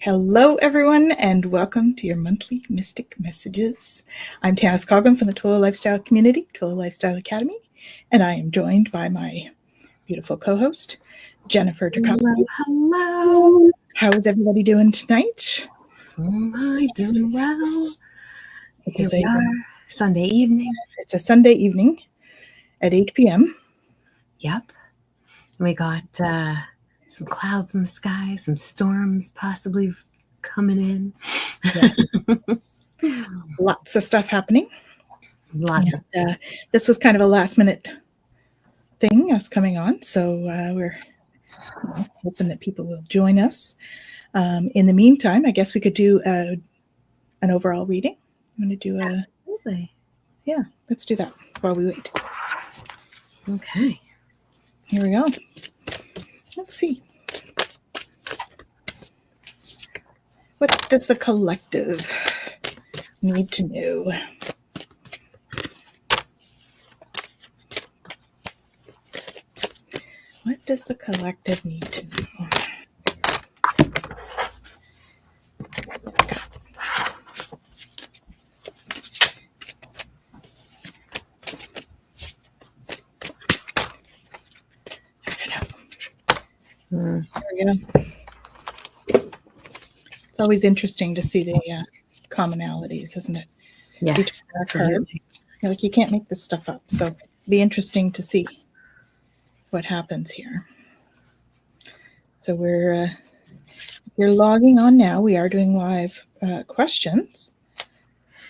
Hello, everyone, and welcome to your monthly Mystic Messages. I'm Tanys Coughlan from the Total Lifestyle Community, Total Lifestyle Academy, and I am joined by my beautiful co-host, Jennifer Jurkofsky. Hello. How is everybody doing tonight? I'm doing well. Here It's we are, Sunday evening. It's a Sunday evening at 8 p.m. Yep. We got some clouds in the sky, some storms possibly coming in. Yeah. Lots of stuff happening. Lots. This was kind of a last-minute thing, us coming on, so we're hoping that people will join us. In the meantime, I guess we could do an overall reading. I'm going to do Absolutely. Yeah, let's do that while we wait. Okay. Here we go. Let's see. What does the collective need to know? What does the collective need to know? There we go. It's always interesting to see the commonalities, isn't it? Yeah. Like, you can't make this stuff up. So it'll be interesting to see what happens here. So we're logging on now. We are doing live questions.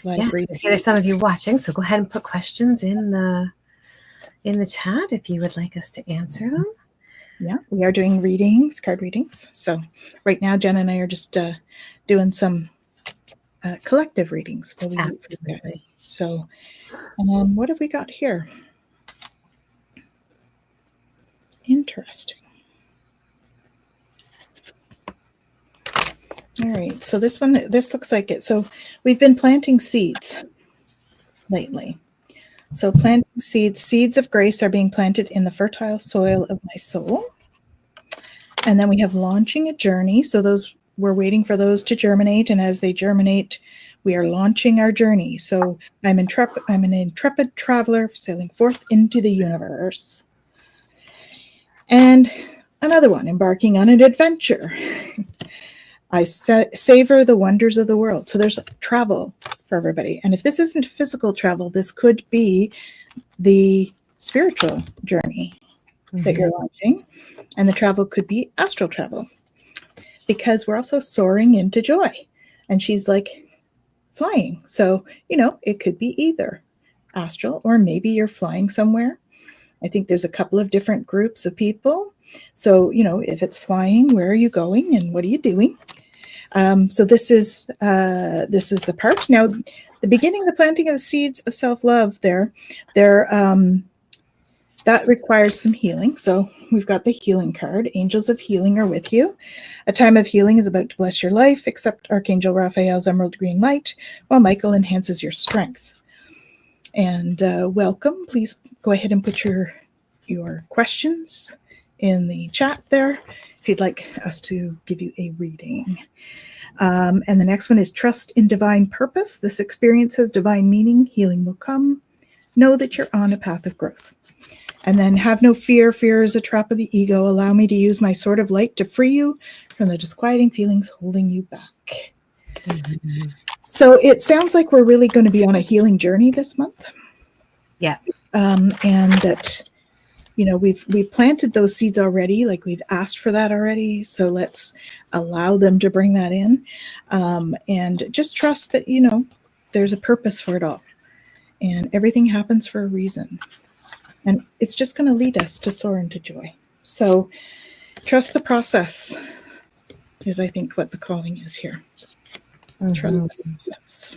See, there's some of you watching, so go ahead and put questions in the chat if you would like us to answer them. Yeah, we are doing card readings. So right now, Jen and I are just doing some collective readings while we wait for you guys. So what have we got here? Interesting. All right, so this looks like it. So we've been planting seeds lately. So planting seeds of grace are being planted in the fertile soil of my soul. And then we have launching a journey. So we're waiting for those to germinate. And as they germinate, we are launching our journey. So I'm an intrepid traveler sailing forth into the universe. And another one, embarking on an adventure. I savor the wonders of the world. So there's travel for everybody. And if this isn't physical travel, this could be the spiritual journey that you're launching. And the travel could be astral travel, because we're also soaring into joy. And she's like flying. So, it could be either astral, or maybe you're flying somewhere. I think there's a couple of different groups of people. So, if it's flying, where are you going and what are you doing? So this is the part. Now, the beginning, the planting of the seeds of self-love that requires some healing. So we've got the healing card. Angels of healing are with you. A time of healing is about to bless your life. Accept Archangel Raphael's emerald green light, while Michael enhances your strength. And welcome. Please go ahead and put your questions in the chat there if you'd like us to give you a reading. And the next one is trust in divine purpose. This experience has divine meaning. Healing will come. Know that you're on a path of growth. And then have no fear. Fear is a trap of the ego. Allow me to use my sword of light to free you from the disquieting feelings holding you back. Mm-hmm. So it sounds like we're really going to be on a healing journey this month. Yeah. And that, we've planted those seeds already, like we've asked for that already. So let's allow them to bring that in. And just trust that, there's a purpose for it all. And everything happens for a reason. And it's just going to lead us to soar into joy. So trust the process is, I think, what the calling is here. Mm-hmm. Trust the process.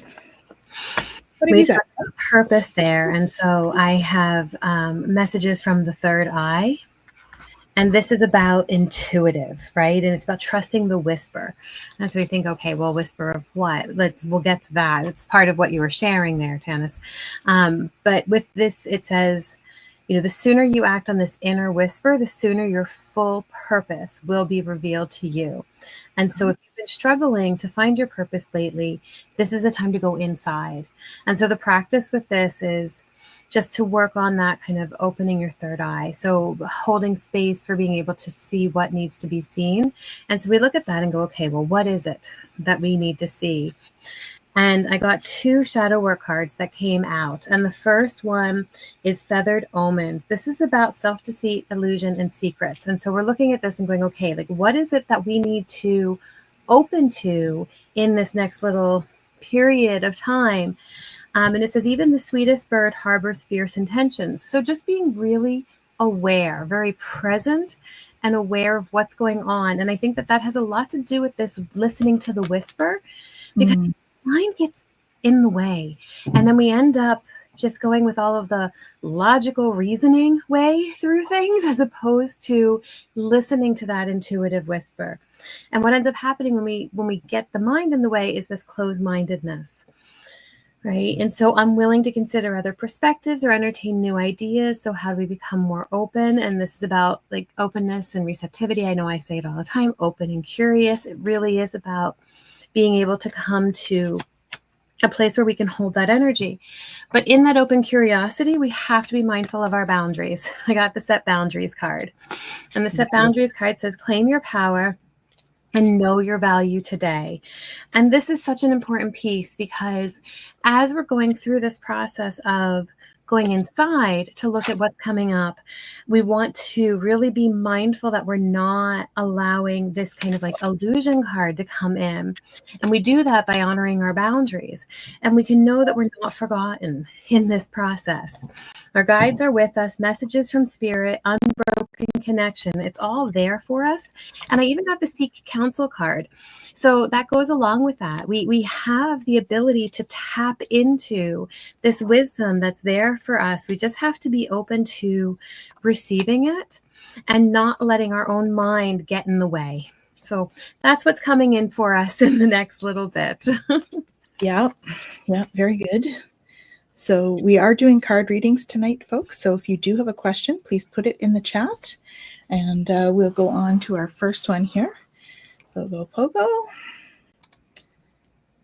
We've got a purpose there. And so I have messages from the third eye. And this is about intuitive, right? And it's about trusting the whisper. And so we think, okay, well, whisper of what? We'll get to that. It's part of what you were sharing there, Tanys. But with this, it says, the sooner you act on this inner whisper, the sooner your full purpose will be revealed to you. And so if you've been struggling to find your purpose lately, this is a time to go inside. And so the practice with this is just to work on that kind of opening your third eye. So holding space for being able to see what needs to be seen. And so we look at that and go, okay, well, what is it that we need to see? And I got 2 shadow work cards that came out. And the first one is Feathered Omens. This is about self-deceit, illusion, and secrets. And so we're looking at this and going, okay, like what is it that we need to open to in this next little period of time? And it says, even the sweetest bird harbors fierce intentions. So just being really aware, very present and aware of what's going on. And I think that that has a lot to do with this listening to the whisper, because mind gets in the way. And then we end up just going with all of the logical reasoning way through things, as opposed to listening to that intuitive whisper. And what ends up happening when we get the mind in the way is this closed-mindedness, right? And so unwilling to consider other perspectives or entertain new ideas. So how do we become more open? And this is about like openness and receptivity. I know I say it all the time, open and curious. It really is about being able to come to a place where we can hold that energy. But in that open curiosity, we have to be mindful of our boundaries. I got the Set Boundaries card. And the Set Boundaries card says, claim your power and know your value today. And this is such an important piece, because as we're going through this process of going inside to look at what's coming up, we want to really be mindful that we're not allowing this kind of like illusion card to come in. And we do that by honoring our boundaries. And we can know that we're not forgotten in this process. Our guides are with us, messages from spirit, unbroken connection. It's all there for us. And I even got the Seek Counsel card. So that goes along with that. We have the ability to tap into this wisdom that's there for us. We just have to be open to receiving it and not letting our own mind get in the way. So that's what's coming in for us in the next little bit. Yeah, very good. So we are doing card readings tonight, folks. So if you do have a question, please put it in the chat, and we'll go on to our first one here. Pogo Pogo.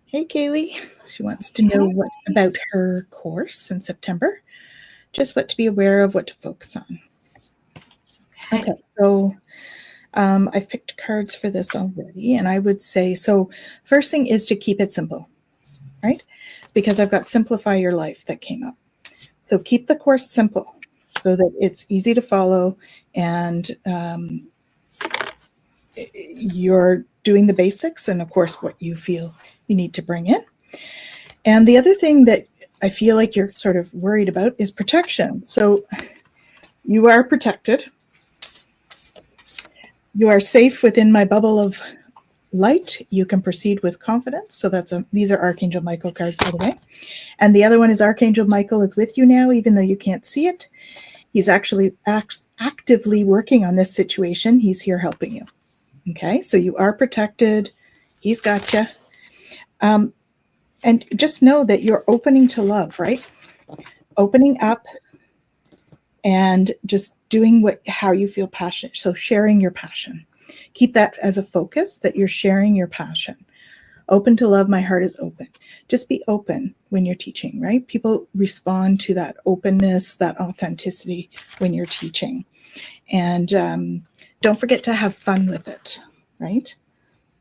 Hey, Kaylee. She wants to know what about her course in September. Just what to be aware of, what to focus on. Okay, so I've picked cards for this already, and I would say, so first thing is to keep it simple, right? Because I've got Simplify Your Life that came up. So keep the course simple so that it's easy to follow, and you're doing the basics and, of course, what you feel you need to bring in. And the other thing that I feel like you're sort of worried about is protection. So you are protected. You are safe within my bubble of light. You can proceed with confidence. So these are Archangel Michael cards, by the way. And the other one is Archangel Michael is with you now, even though you can't see it. He's actually actively working on this situation. He's here helping you. Okay, so you are protected. He's got you. And just know that you're opening to love, right? Opening up and just doing how you feel passionate. So sharing your passion. Keep that as a focus, that you're sharing your passion. Open to love, my heart is open. Just be open when you're teaching, right? People respond to that openness, that authenticity when you're teaching. And don't forget to have fun with it, right?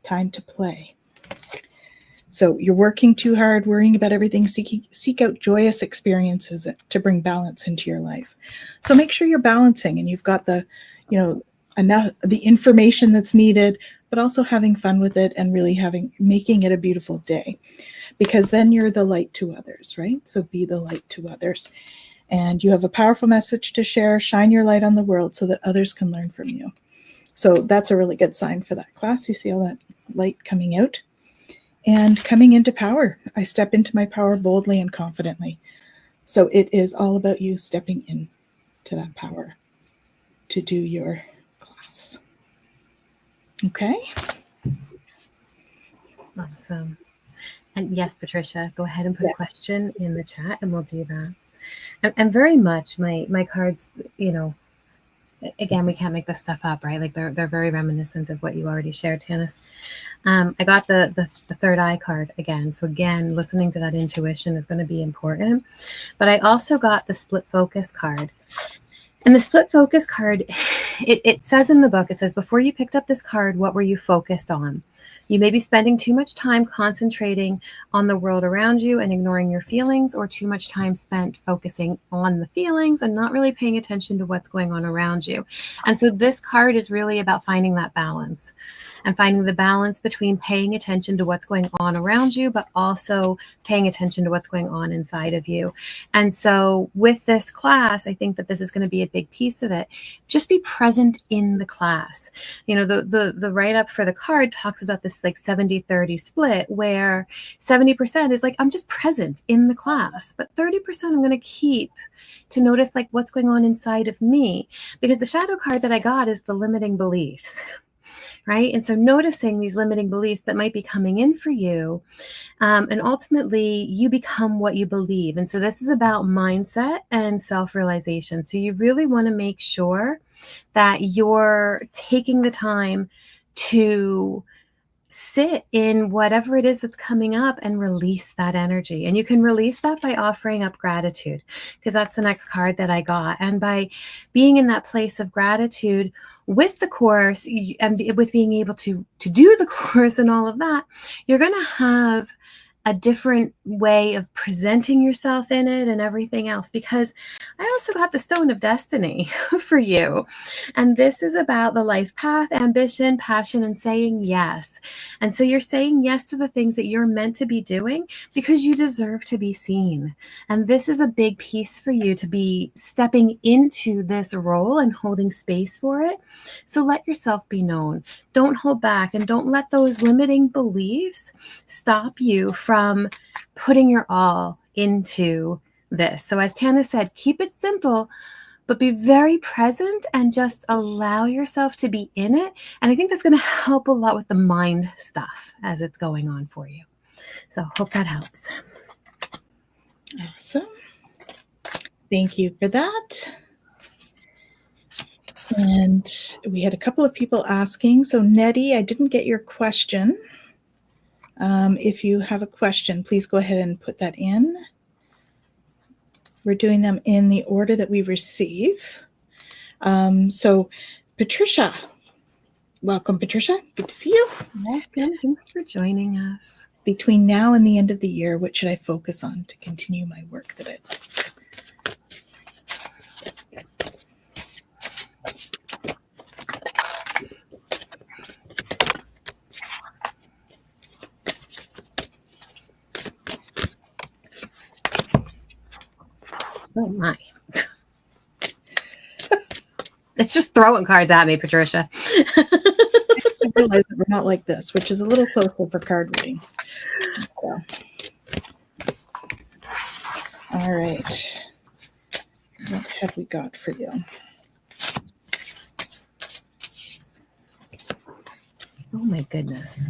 Time to play. So you're working too hard, worrying about everything, seek out joyous experiences to bring balance into your life. So make sure you're balancing and you've got the, enough the information that's needed, but also having fun with it and really making it a beautiful day, because then you're the light to others, right? So be the light to others. And you have a powerful message to share. Shine your light on the world so that others can learn from you. So that's a really good sign for that class. You see all that light coming out and coming into power. I step into my power boldly and confidently. So it is all about you stepping into that power to do your class. Okay. Awesome. And yes, Patricia, go ahead and put a question in the chat and we'll do that. And very much my cards, you know, again, we can't make this stuff up, right? Like they're very reminiscent of what you already shared, Tanys. I got the third eye card again. So again, listening to that intuition is going to be important. But I also got the split focus card. And the split focus card, it says in the book, it says, before you picked up this card, what were you focused on? You may be spending too much time concentrating on the world around you and ignoring your feelings, or too much time spent focusing on the feelings and not really paying attention to what's going on around you. And so this card is really about finding that balance, and finding the balance between paying attention to what's going on around you, but also paying attention to what's going on inside of you. And so with this class, I think that this is going to be a big piece of it. Just be present in the class. You know, the write-up for the card talks about this like 70-30 split, where 70% is like, I'm just present in the class, but 30% I'm going to keep to notice like what's going on inside of me, because the shadow card that I got is the limiting beliefs. Right. And so noticing these limiting beliefs that might be coming in for you, and ultimately you become what you believe. And so this is about mindset and self-realization. So you really want to make sure that you're taking the time to sit in whatever it is that's coming up and release that energy. And you can release that by offering up gratitude, because that's the next card that I got. And by being in that place of gratitude with the course, and with being able to do the course and all of that, you're going to have a different way of presenting yourself in it and everything else. Because I also got the Stone of Destiny for you. And this is about the life path, ambition, passion, and saying yes. And so you're saying yes to the things that you're meant to be doing because you deserve to be seen. And this is a big piece for you to be stepping into this role and holding space for it. So let yourself be known. Don't hold back, and don't let those limiting beliefs stop you from putting your all into this. So as Tana said, keep it simple, but be very present and just allow yourself to be in it. And I think that's going to help a lot with the mind stuff as it's going on for you. So hope that helps. Awesome. Thank you for that. And we had a couple of people asking. So Nettie, I didn't get your question. If you have a question, please go ahead and put that in. We're doing them in the order that we receive. So Patricia, welcome, Patricia. Good to see you. Welcome. Thanks for joining us. Between now and the end of the year, what should I focus on to continue my work that I love? Oh my. It's just throwing cards at me, Patricia. I realize that we're not like this, which is a little closer for card reading. So. All right. What have we got for you? Oh my goodness.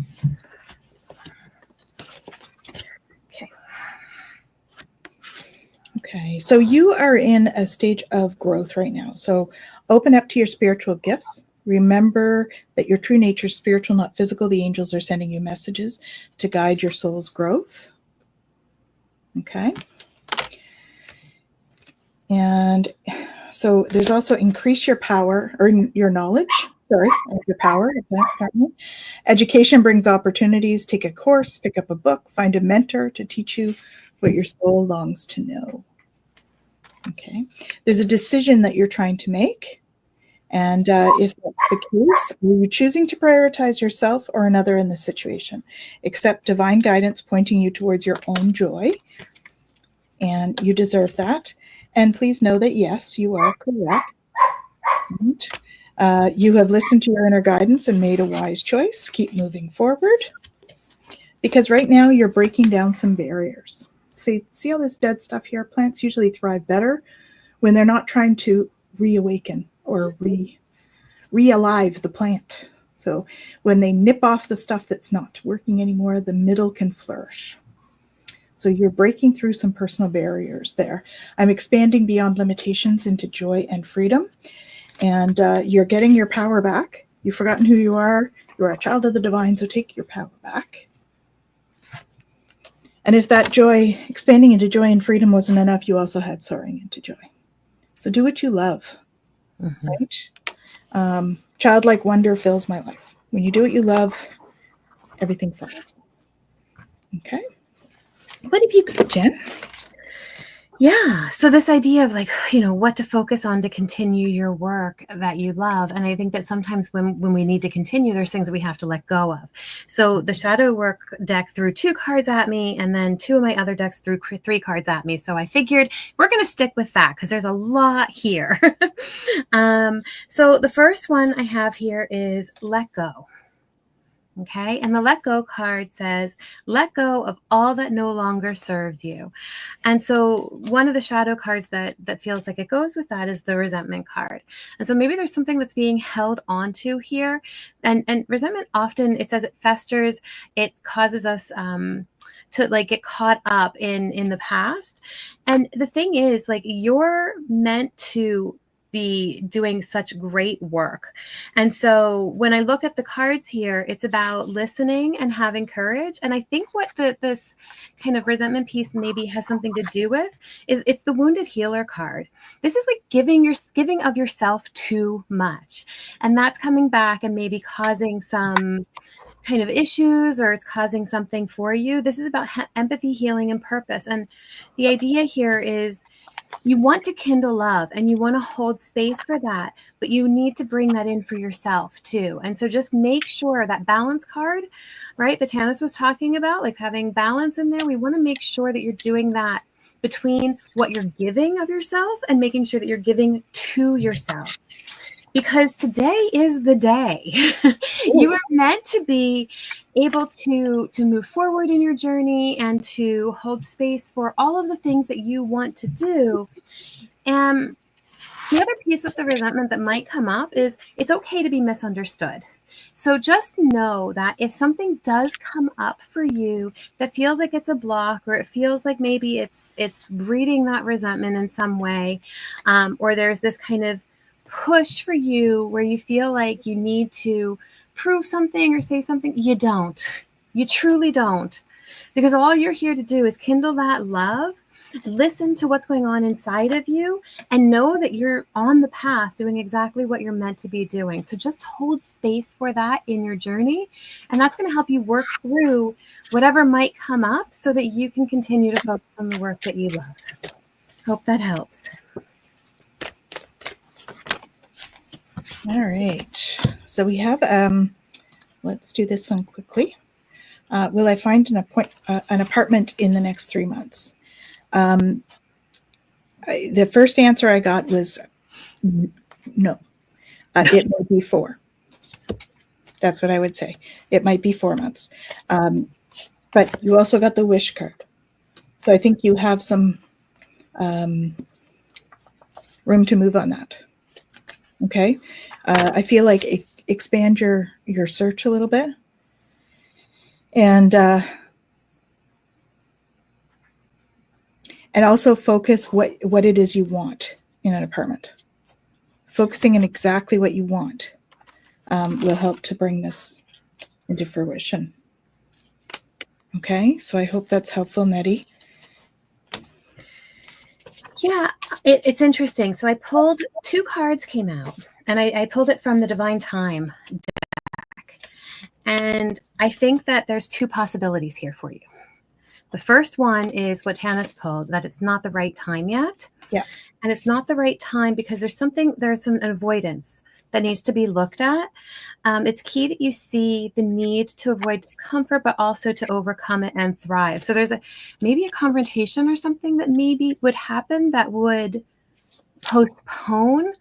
Okay, so you are in a stage of growth right now. So open up to your spiritual gifts. Remember that your true nature is spiritual, not physical. The angels are sending you messages to guide your soul's growth. Okay. And so there's also increase your power or your knowledge. Your power. Education brings opportunities. Take a course, pick up a book, find a mentor to teach you what your soul longs to know. Okay. There's a decision that you're trying to make. And if that's the case, are you choosing to prioritize yourself or another in the situation? Accept divine guidance pointing you towards your own joy. And you deserve that. And please know that, yes, you are correct. You have listened to your inner guidance and made a wise choice. Keep moving forward. Because right now you're breaking down some barriers. See all this dead stuff here? Plants usually thrive better when they're not trying to reawaken or re-alive the plant. So when they nip off the stuff that's not working anymore, the middle can flourish. So you're breaking through some personal barriers there. I'm expanding beyond limitations into joy and freedom. And you're getting your power back. You've forgotten who you are. You're a child of the divine, so take your power back. And if that joy, expanding into joy and freedom wasn't enough, you also had soaring into joy. So do what you love, right? Childlike wonder fills my life. When you do what you love, everything follows. Okay. What have you got, Jen? Yeah. So this idea of like, what to focus on to continue your work that you love. And I think that sometimes when we need to continue, there's things that we have to let go of. So the shadow work deck threw 2 cards at me, and then 2 of my other decks threw 3 cards at me. So I figured we're going to stick with that because there's a lot here. So the first one I have here is let go. Okay. And the let go card says, let go of all that no longer serves you. And so one of the shadow cards that feels like it goes with that is the resentment card. And so maybe there's something that's being held onto here. And resentment often, it says it festers. It causes us to like get caught up in the past. And the thing is, like, you're meant to be doing such great work. And so when I look at the cards here, it's about listening and having courage. And I think what this kind of resentment piece maybe has something to do with is it's the wounded healer card. This is like giving of yourself too much. And that's coming back and maybe causing some kind of issues, or it's causing something for you. This is about empathy, healing, and purpose. And the idea here is you want to kindle love and you want to hold space for that, but you need to bring that in for yourself too. And so just make sure that balance card, right, that Tanys was talking about, like having balance in there, we want to make sure that you're doing that between what you're giving of yourself and making sure that you're giving to yourself. Because today is the day. You are meant to be able to move forward in your journey and to hold space for all of the things that you want to do. And the other piece with the resentment that might come up is it's okay to be misunderstood. So just know that if something does come up for you that feels like it's a block, or it feels like maybe it's breeding that resentment in some way, or there's this kind of push for you where you feel like you need to prove something or say something, you don't. You truly don't. Because all you're here to do is kindle that love, listen to what's going on inside of you, and know that you're on the path doing exactly what you're meant to be doing. So just hold space for that in your journey. And that's going to help you work through whatever might come up so that you can continue to focus on the work that you love. Hope that helps. All right. So we have, let's do this one quickly. Will I find an apartment in the next 3 months? The first answer I got was no. It might be 4. That's what I would say. It might be 4 months. But you also got the wish card. So I think you have some room to move on that. Okay. I feel like expand your search a little bit. And also focus what it is you want in an apartment. Focusing on exactly what you want will help to bring this into fruition. Okay, so I hope that's helpful, Nettie. Yeah, it's interesting. So I pulled 2 cards came out, and I pulled it from the Divine Time deck. And I think that there's 2 possibilities here for you. The first one is what Tanys pulled, that it's not the right time yet. Yeah. And it's not the right time because there's some avoidance that needs to be looked at. It's key that you see the need to avoid discomfort, but also to overcome it and thrive. So there's maybe a confrontation or something that maybe would happen that would postpone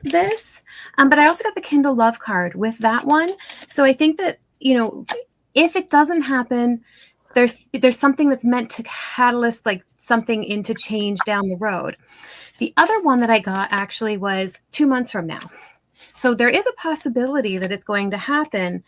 this. But I also got the Kindle Love card with that one. So I think that, if it doesn't happen, there's something that's meant to catalyst like something into change down the road. The other one that I got actually was 2 months from now. So there is a possibility that it's going to happen.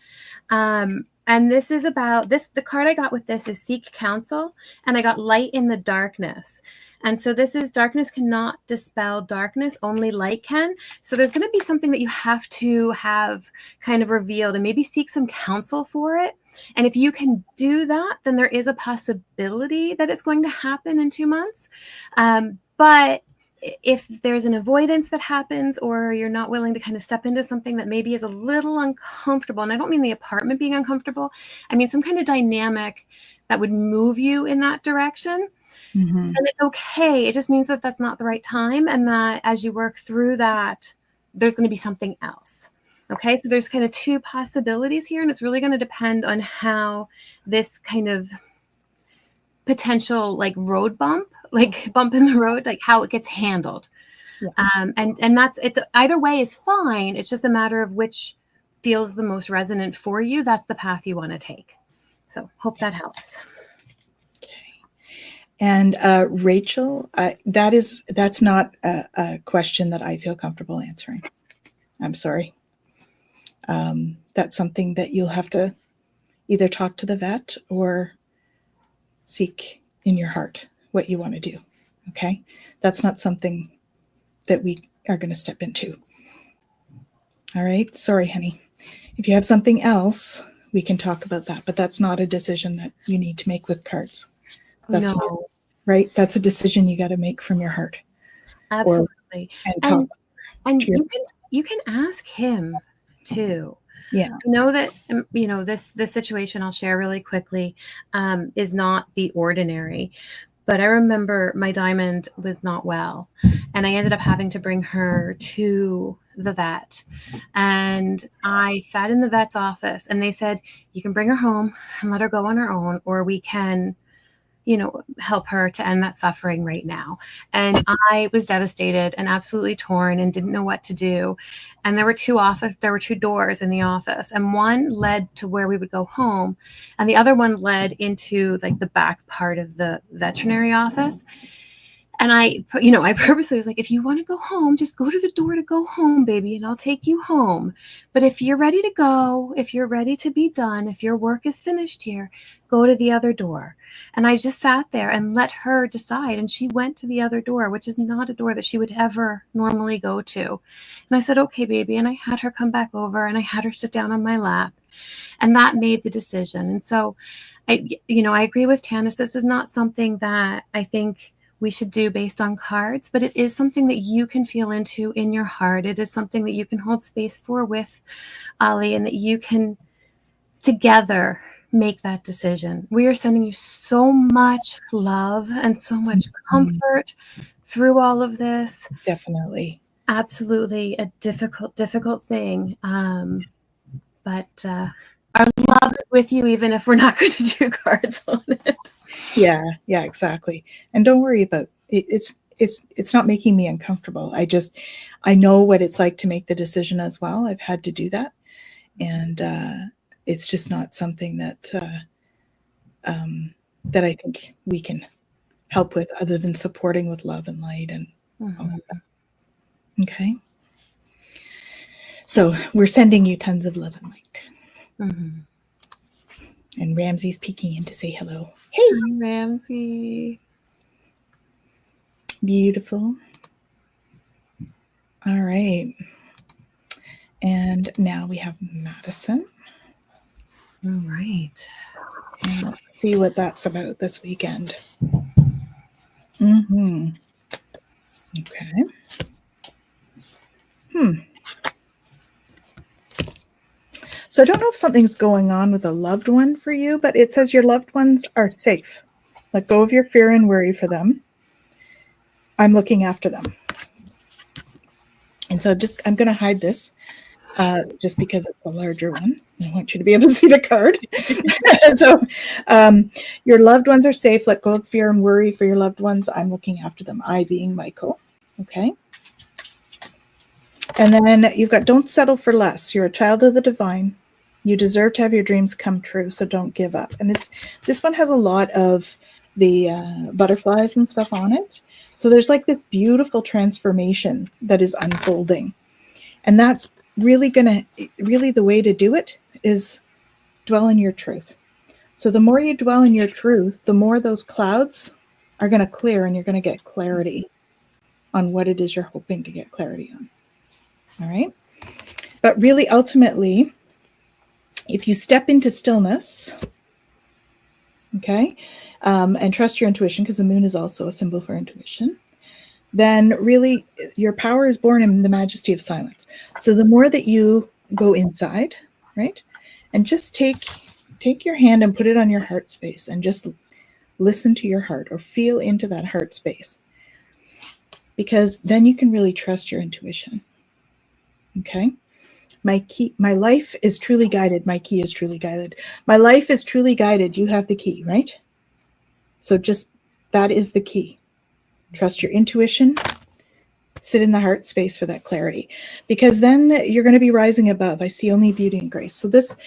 And this is about this. The card I got with this is seek counsel, and I got light in the darkness. And so this is darkness cannot dispel darkness, only light can. So there's going to be something that you have to have kind of revealed and maybe seek some counsel for it. And if you can do that, then there is a possibility that it's going to happen in 2 months. But if there's an avoidance that happens, or you're not willing to kind of step into something that maybe is a little uncomfortable, and I don't mean the apartment being uncomfortable, I mean some kind of dynamic that would move you in that direction. And it's okay. It just means that that's not the right time, and that as you work through that, there's going to be something else. Okay, so there's kind of two possibilities here, and it's really going to depend on how this kind of potential like road bump, like bump in the road, like how it gets handled. Yeah. And that's, it's either way is fine. It's just a matter of which feels the most resonant for you. That's the path you want to take. So hope that helps. Okay. And Rachel, that's not a question that I feel comfortable answering. I'm sorry. That's something that you'll have to either talk to the vet or seek in your heart what you want to do. Okay. That's not something that we are going to step into. All right. Sorry, honey. If you have something else, we can talk about that, but that's not a decision that you need to make with cards. That's not, right. That's a decision you got to make from your heart. Absolutely. And you can ask him too. Yeah. I know that, this situation I'll share really quickly is not the ordinary, but I remember my diamond was not well, and I ended up having to bring her to the vet. And I sat in the vet's office, and they said, you can bring her home and let her go on her own, or we can, help her to end that suffering right now. And I was devastated and absolutely torn and didn't know what to do. And there were two doors in the office, and one led to where we would go home, and the other one led into like the back part of the veterinary office. And I purposely was like, if you want to go home, just go to the door to go home, baby, and I'll take you home. But if you're ready to go, if you're ready to be done, if your work is finished here, go to the other door. And I just sat there and let her decide. And she went to the other door, which is not a door that she would ever normally go to. And I said, okay, baby. And I had her come back over, and I had her sit down on my lap. And that made the decision. And so I agree with Tanys. This is not something that I think we should do based on cards, but it is something that you can feel into in your heart. It is something that you can hold space for with Ali, and that you can together make that decision. We are sending you so much love and so much comfort through all of this. Definitely. Absolutely a difficult thing. But our love is with you, even if we're not going to do cards on it. Yeah, exactly. And don't worry about it. It's not making me uncomfortable. I know what it's like to make the decision as well. I've had to do that. And it's just not something that that I think we can help with, other than supporting with love and light and all of that. Okay. So we're sending you tons of love and light. And Ramsey's peeking in to say hello. Hey, hi, Ramsey. Beautiful. All right. And now we have Madison. All right. And let's see what that's about this weekend. Okay. So I don't know if something's going on with a loved one for you, but it says your loved ones are safe. Let go of your fear and worry for them. I'm looking after them. And so I'm going to hide this just because it's a larger one. I want you to be able to see the card. So your loved ones are safe. Let go of fear and worry for your loved ones. I'm looking after them. I being Michael. Okay. And then you've got don't settle for less. You're a child of the divine. You deserve to have your dreams come true, so don't give up. And this one has a lot of the butterflies and stuff on it. So there's like this beautiful transformation that is unfolding. And that's really the way to do it is dwell in your truth. So the more you dwell in your truth, the more those clouds are going to clear, and you're going to get clarity on what it is you're hoping to get clarity on. All right. But really, ultimately, if you step into stillness, okay, and trust your intuition, because the moon is also a symbol for intuition, then really your power is born in the majesty of silence. So the more that you go inside, right, and just take your hand and put it on your heart space and just listen to your heart or feel into that heart space, because then you can really trust your intuition. Okay. My life is truly guided. My key is truly guided. My life is truly guided. You have the key, right? So just, that is the key. Trust your intuition. Sit in the heart space for that clarity, because then you're going to be rising above. I see only beauty and grace. So this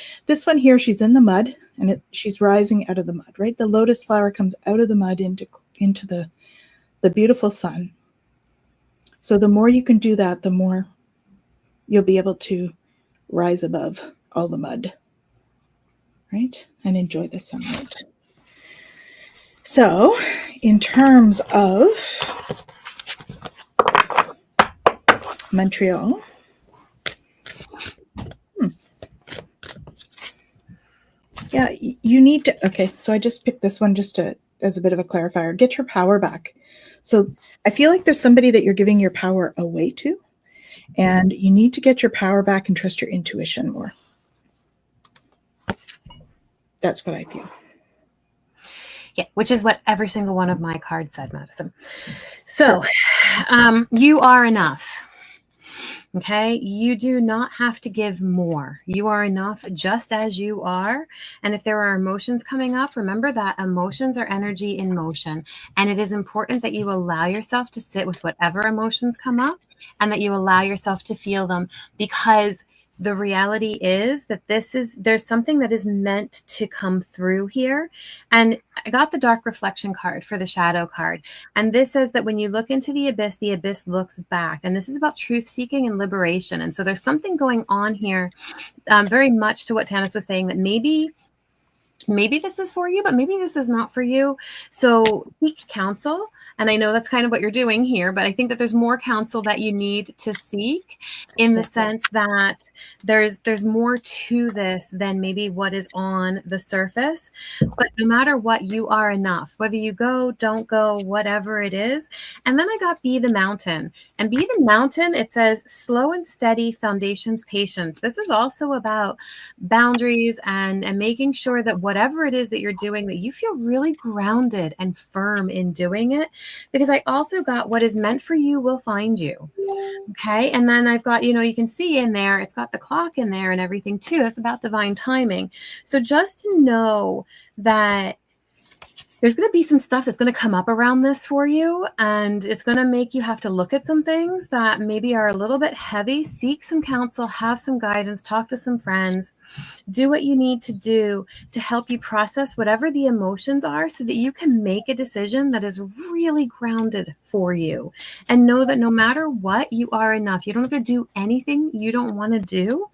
one here, she's in the mud, and she's rising out of the mud, right? The lotus flower comes out of the mud into the beautiful sun. So the more you can do that, the more you'll be able to rise above all the mud, right? And enjoy the sunlight. So in terms of Montreal, yeah, you need to, okay, so I just picked this one just as a bit of a clarifier. Get your power back. So I feel like there's somebody that you're giving your power away to, and you need to get your power back and trust your intuition more. That's what I feel. Yeah, which is what every single one of my cards said, Madison. So you are enough. Okay, you do not have to give more. You are enough just as you are. And if there are emotions coming up, remember that emotions are energy in motion. And it is important that you allow yourself to sit with whatever emotions come up, and that you allow yourself to feel them, because the reality is that there's something that is meant to come through here. And I got the dark reflection card for the shadow card. And this says that when you look into the abyss looks back. And this is about truth seeking and liberation. And so there's something going on here, very much to what Tanys was saying, that maybe this is for you, but maybe this is not for you. So seek counsel. And I know that's kind of what you're doing here, but I think that there's more counsel that you need to seek, in the sense that there's more to this than maybe what is on the surface. But no matter what, you are enough, whether you go, don't go, whatever it is. And then I got Be the Mountain. And Be the Mountain, it says slow and steady foundations, patience. This is also about boundaries and making sure that whatever it is that you're doing, that you feel really grounded and firm in doing it. Because I also got what is meant for you will find you. Okay. And then I've got, you can see in there, it's got the clock in there and everything too. That's about divine timing. So just to know that there's going to be some stuff that's going to come up around this for you, and it's going to make you have to look at some things that maybe are a little bit heavy. Seek some counsel, have some guidance, talk to some friends, do what you need to do to help you process whatever the emotions are, so that you can make a decision that is really grounded for you, and know that no matter what, you are enough. You don't have to do anything you don't want to do,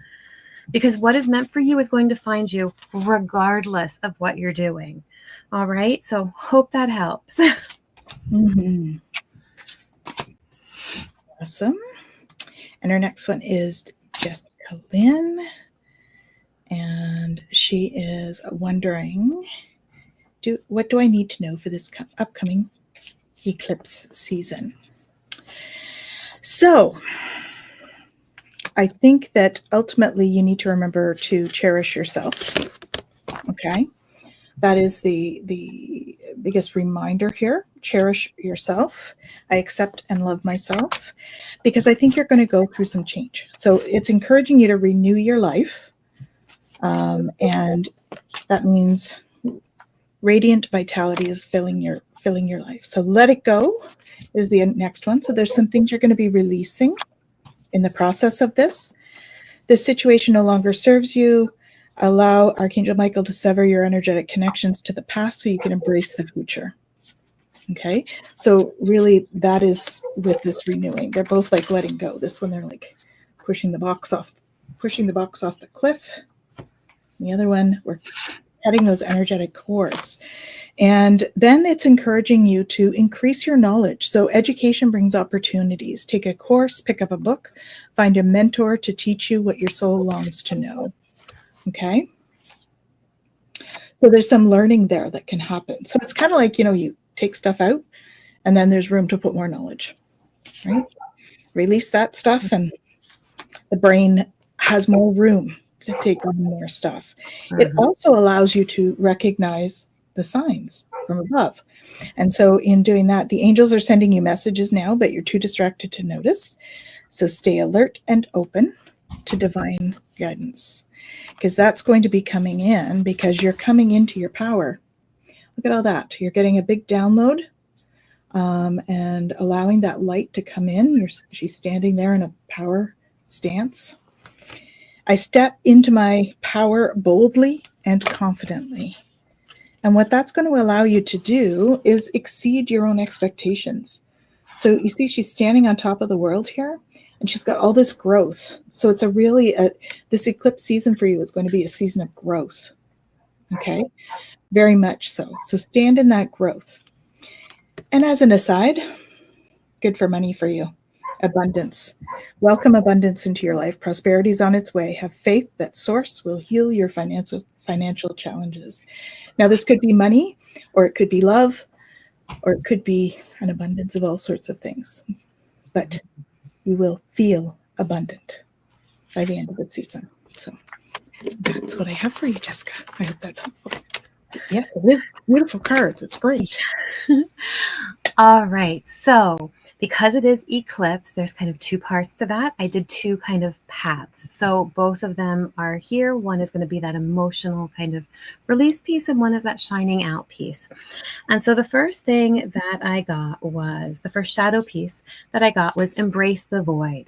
because what is meant for you is going to find you regardless of what you're doing. All right. So hope that helps. Mm-hmm. Awesome. And our next one is Jessica Lynn. And she is wondering, what do I need to know for this upcoming eclipse season? So I think that ultimately you need to remember to cherish yourself. Okay. That is the biggest reminder here. Cherish yourself. I accept and love myself, because I think you're going to go through some change. So it's encouraging you to renew your life. And that means radiant vitality is filling your life. So let it go is the next one. So there's some things you're going to be releasing in the process of this. This situation no longer serves you. Allow Archangel Michael to sever your energetic connections to the past so you can embrace the future. Okay. So really that is with this renewing. They're both like letting go. This one, they're like pushing the box off the cliff. The other one, we're cutting those energetic cords. And then it's encouraging you to increase your knowledge. So education brings opportunities. Take a course, pick up a book, find a mentor to teach you what your soul longs to know. Okay? So there's some learning there that can happen. So it's kind of like, you take stuff out and then there's room to put more knowledge, right? Release that stuff and the brain has more room to take on more stuff. It also allows you to recognize the signs from above. And so in doing that, the angels are sending you messages now, but you're too distracted to notice. So stay alert and open to divine guidance, because that's going to be coming in because you're coming into your power. Look at all that. You're getting a big download and allowing that light to come in. She's standing there in a power stance. I step into my power boldly and confidently. And what that's going to allow you to do is exceed your own expectations. So you see, she's standing on top of the world here, and she's got all this growth. So it's this eclipse season for you is going to be a season of growth. Okay? Very much so. So stand in that growth. And as an aside, good for money for you. Abundance. Welcome abundance into your life. Prosperity is on its way. Have faith that Source will heal your financial challenges. Now, this could be money, or it could be love, or it could be an abundance of all sorts of things. But you will feel abundant by the end of the season. So that's what I have for you, Jessica. I hope that's helpful. Yes, it is beautiful cards. It's great. All right. So because it is eclipse, there's kind of two parts to that. I did two kind of paths. So both of them are here. One is going to be that emotional kind of release piece, and one is that shining out piece. And so the first thing that I got was, the first shadow piece that I got was embrace the void.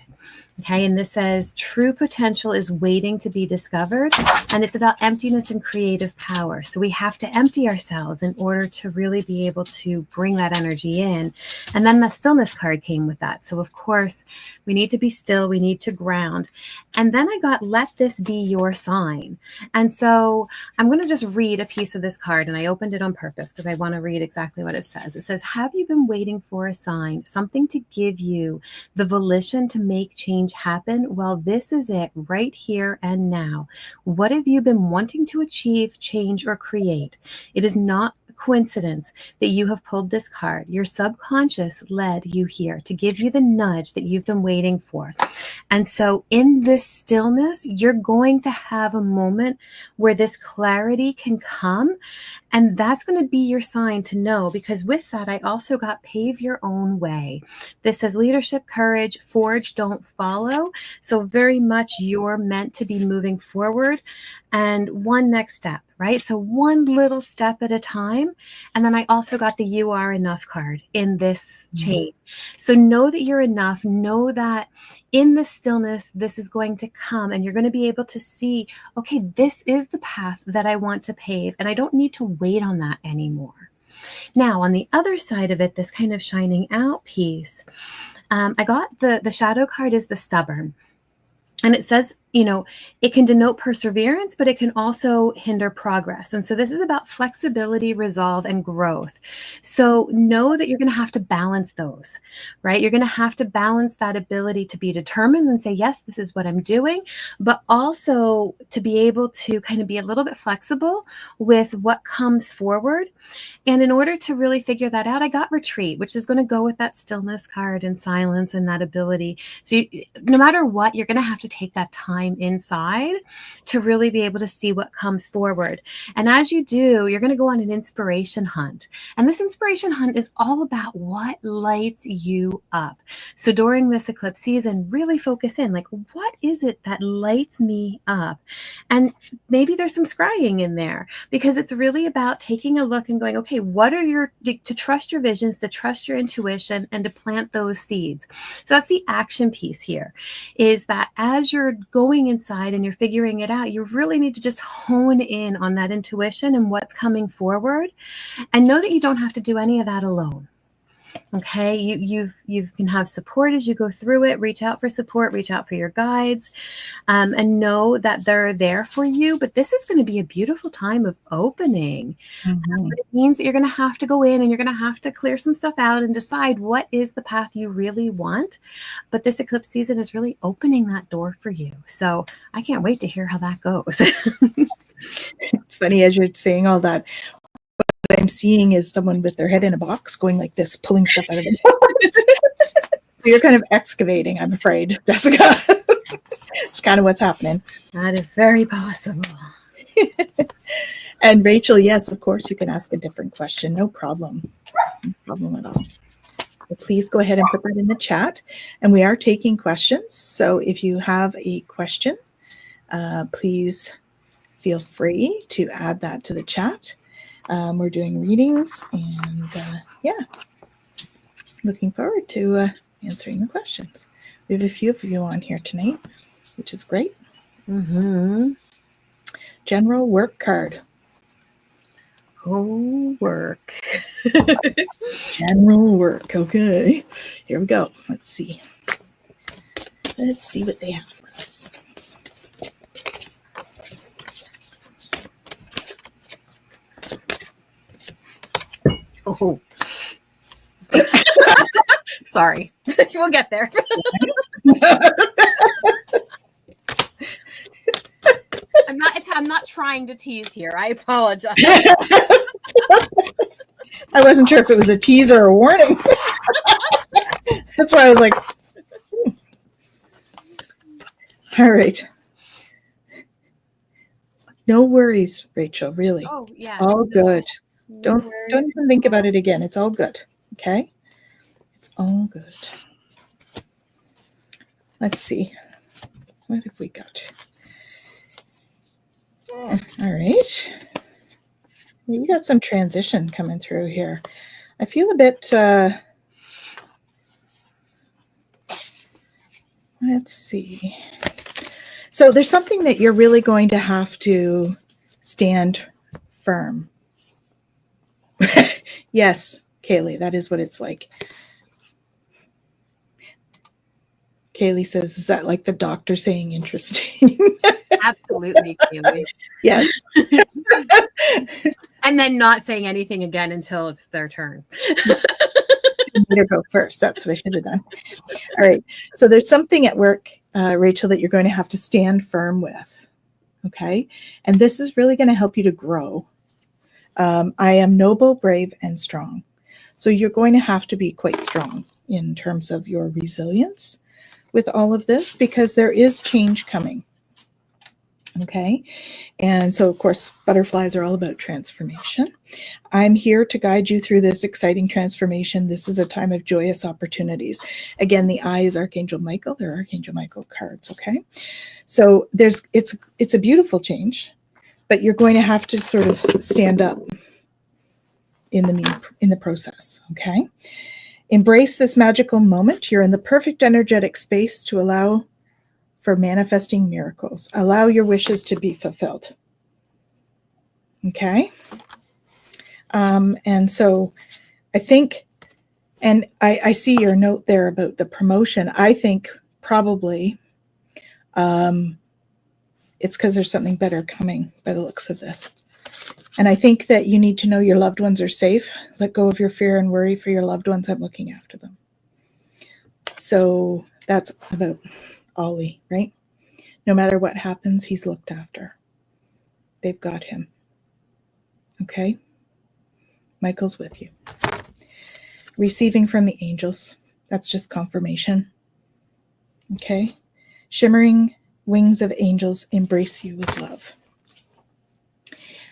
Okay, and this says true potential is waiting to be discovered, and it's about emptiness and creative power. So we have to empty ourselves in order to really be able to bring that energy in. And then the stillness card came with that. So of course, we need to be still, we need to ground. And then I got, let this be your sign. And so I'm going to just read a piece of this card, and I opened it on purpose because I want to read exactly what it says. It says, have you been waiting for a sign, something to give you the volition to make change happen? Well, this is it right here and now. What have you been wanting to achieve, change, or create? It is not a coincidence that you have pulled this card. Your subconscious led you here to give you the nudge that you've been waiting for. And so in this stillness, you're going to have a moment where this clarity can come. And that's going to be your sign to know, because with that, I also got pave your own way. This says leadership, courage, forge, don't follow. So very much you're meant to be moving forward, and one next step, right? So one little step at a time. And then I also got the you are enough card in this chain. So know that you're enough. Know that in the stillness, this is going to come, and you're going to be able to see, okay, this is the path that I want to pave, and I don't need to wait on that anymore. Now, on the other side of it, this kind of shining out piece, I got the shadow card is the stubborn. And it says, it can denote perseverance, but it can also hinder progress. And so this is about flexibility, resolve, and growth. So know that you're going to have to balance those, right? You're going to have to balance that ability to be determined and say, yes, this is what I'm doing, but also to be able to kind of be a little bit flexible with what comes forward. And in order to really figure that out, I got retreat, which is going to go with that stillness card and silence and that ability. So no matter what, you're going to have to take that time inside to really be able to see what comes forward. And as you do, you're going to go on an inspiration hunt. And this inspiration hunt is all about what lights you up. So during this eclipse season, really focus in, like, what is it that lights me up? And maybe there's some scrying in there, because it's really about taking a look and going, okay, what are to trust your visions, to trust your intuition, and to plant those seeds. So that's the action piece here, is that as you're going inside and you're figuring it out, you really need to just hone in on that intuition and what's coming forward, and know that you don't have to do any of that alone. Okay, you can have support as you go through it. Reach out for support, reach out for your guides, and know that they're there for you. But this is going to be a beautiful time of opening. But it means that you're going to have to go in and you're going to have to clear some stuff out and decide what is the path you really want. But this eclipse season is really opening that door for you. So I can't wait to hear how that goes. It's funny as you're saying all that. What I'm seeing is someone with their head in a box going like this, pulling stuff out of the box. So you're kind of excavating, I'm afraid, Jessica. It's kind of what's happening. That is very possible. And Rachel, yes, of course, you can ask a different question. No problem. No problem at all. So please go ahead and put that in the chat. And we are taking questions. So if you have a question, please feel free to add that to the chat. We're doing readings and looking forward to answering the questions. We have a few of you on here tonight, which is great. General work card. Oh, work. General work. Okay, here we go. Let's see. Let's see what they have for us. Oh, sorry. We'll get there. I'm not trying to tease here. I apologize. I wasn't sure if it was a tease or a warning. That's why I was like, all right. No worries, Rachel, really. Oh, yeah. All good. No Don't even think about it again. It's all good. Okay? It's all good. Let's see. What have we got? All right. You got some transition coming through here. I feel a bit, let's see. So there's something that you're really going to have to stand firm. Yes, Kaylee, that is what it's like. Kaylee says, is that like the doctor saying interesting? Absolutely, Kaylee. Yes. And then not saying anything again until it's their turn. Better go first. That's what I should have done. All right. So there's something at work, Rachel, that you're going to have to stand firm with. Okay. And this is really going to help you to grow. I am noble, brave, and strong. So you're going to have to be quite strong in terms of your resilience with all of this, because there is change coming. Okay. And so, of course, butterflies are all about transformation. I'm here to guide you through this exciting transformation. This is a time of joyous opportunities. Again, the eye is Archangel Michael. They're Archangel Michael cards. Okay. So it's a beautiful change, but you're going to have to sort of stand up in the process. Okay. Embrace this magical moment. You're in the perfect energetic space to allow for manifesting miracles. Allow your wishes to be fulfilled. Okay. And so I think, and I see your note there about the promotion. I think probably it's because there's something better coming by the looks of this. And I think that you need to know your loved ones are safe. Let go of your fear and worry for your loved ones. I'm looking after them. So that's about Ollie, right? No matter what happens, he's looked after. They've got him. Okay? Michael's with you. Receiving from the angels. That's just confirmation. Okay? Shimmering wings of angels embrace you with love.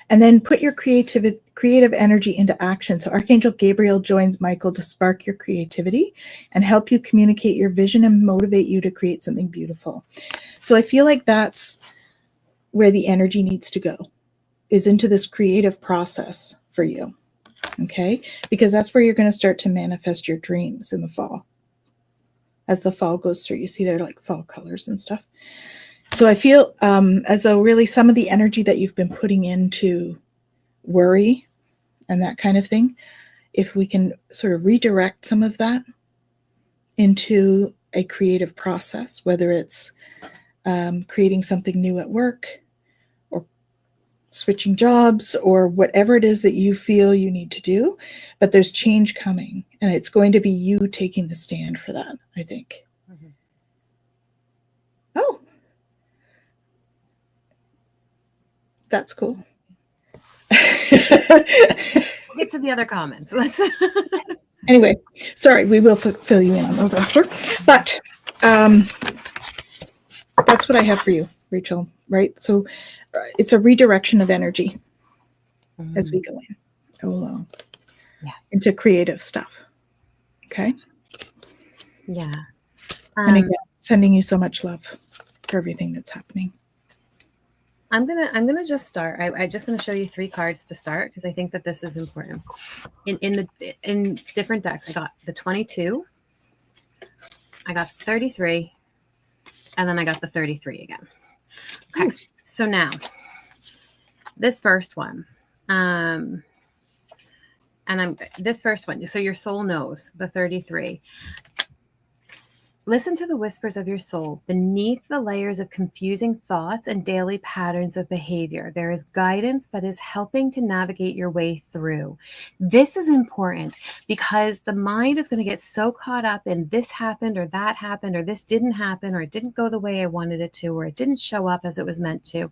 And then put your creative energy into action. So Archangel Gabriel joins Michael to spark your creativity and help you communicate your vision and motivate you to create something beautiful. So I feel like that's where the energy needs to go, is into this creative process for you. Okay? Because that's where you're going to start to manifest your dreams in the fall. As the fall goes through, you see they're like fall colors and stuff. So I feel as though really some of the energy that you've been putting into worry and that kind of thing if we can sort of redirect some of that into a creative process, whether it's creating something new at work or switching jobs or whatever it is that you feel you need to do, but there's change coming, and it's going to be you taking the stand for that, I think. Mm-hmm. Oh, that's cool. We'll get to the other comments. Anyway, sorry, we will fill you in on those after, but that's what I have for you, Rachel, right? So it's a redirection of energy as we go along into creative stuff. Okay? Yeah. And again, sending you so much love for everything that's happening. I'm gonna just start. I'm just gonna show you 3 cards to start because I think that this is important. In different decks, I got the 22, I got 33, and then I got the 33 again. Okay, so now this first one, this first one. So your soul knows the 33. Listen to the whispers of your soul. Beneath the layers of confusing thoughts and daily patterns of behavior, there is guidance that is helping to navigate your way through. This is important because the mind is going to get so caught up in this happened or that happened or this didn't happen or it didn't go the way I wanted it to or it didn't show up as it was meant to.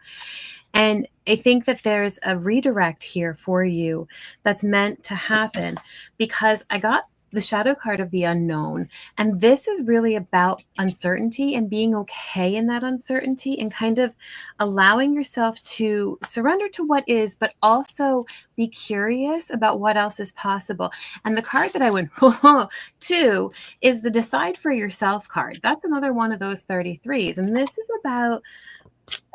And I think that there's a redirect here for you that's meant to happen because I got the shadow card of the unknown. And this is really about uncertainty and being okay in that uncertainty and kind of allowing yourself to surrender to what is, but also be curious about what else is possible. And the card that I went to is the decide for yourself card. That's another one of those 33s. And this is about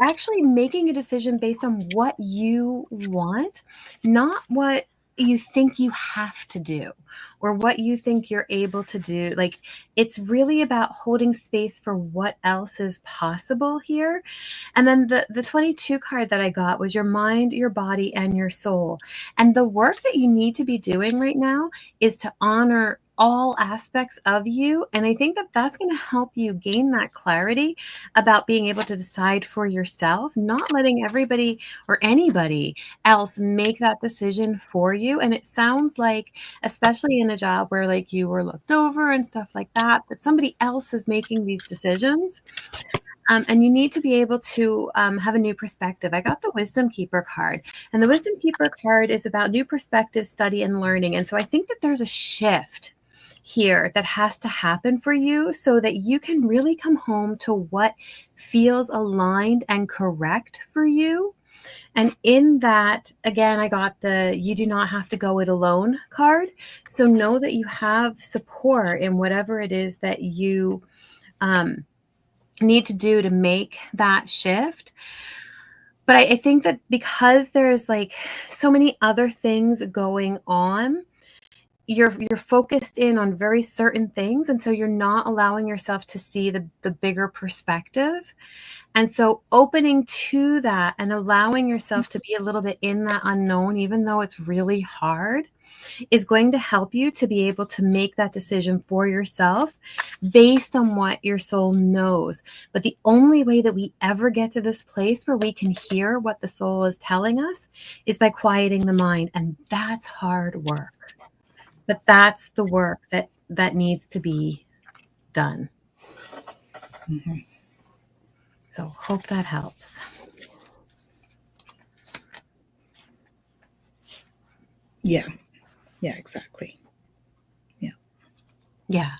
actually making a decision based on what you want, not what you think you have to do or what you think you're able to do. Like, it's really about holding space for what else is possible here. And then the 22 card that I got was your mind, your body, and your soul. And the work that you need to be doing right now is to honor all aspects of you. And I think that that's going to help you gain that clarity about being able to decide for yourself, not letting everybody or anybody else make that decision for you. And it sounds like, especially in a job where like you were looked over and stuff like that somebody else is making these decisions. And you need to be able to have a new perspective. I got the Wisdom Keeper card, and the Wisdom Keeper card is about new perspective, study, and learning. And so I think that there's a shift here that has to happen for you so that you can really come home to what feels aligned and correct for you. And in that, again, I got the you do not have to go it alone card. So know that you have support in whatever it is that you need to do to make that shift. But I think that because there's like so many other things going on, you're focused in on very certain things. And so you're not allowing yourself to see the bigger perspective. And so opening to that and allowing yourself to be a little bit in that unknown, even though it's really hard, is going to help you to be able to make that decision for yourself based on what your soul knows. But the only way that we ever get to this place where we can hear what the soul is telling us is by quieting the mind. And that's hard work. But that's the work that needs to be done. Mm-hmm. So hope that helps. Yeah. Yeah, exactly. Yeah.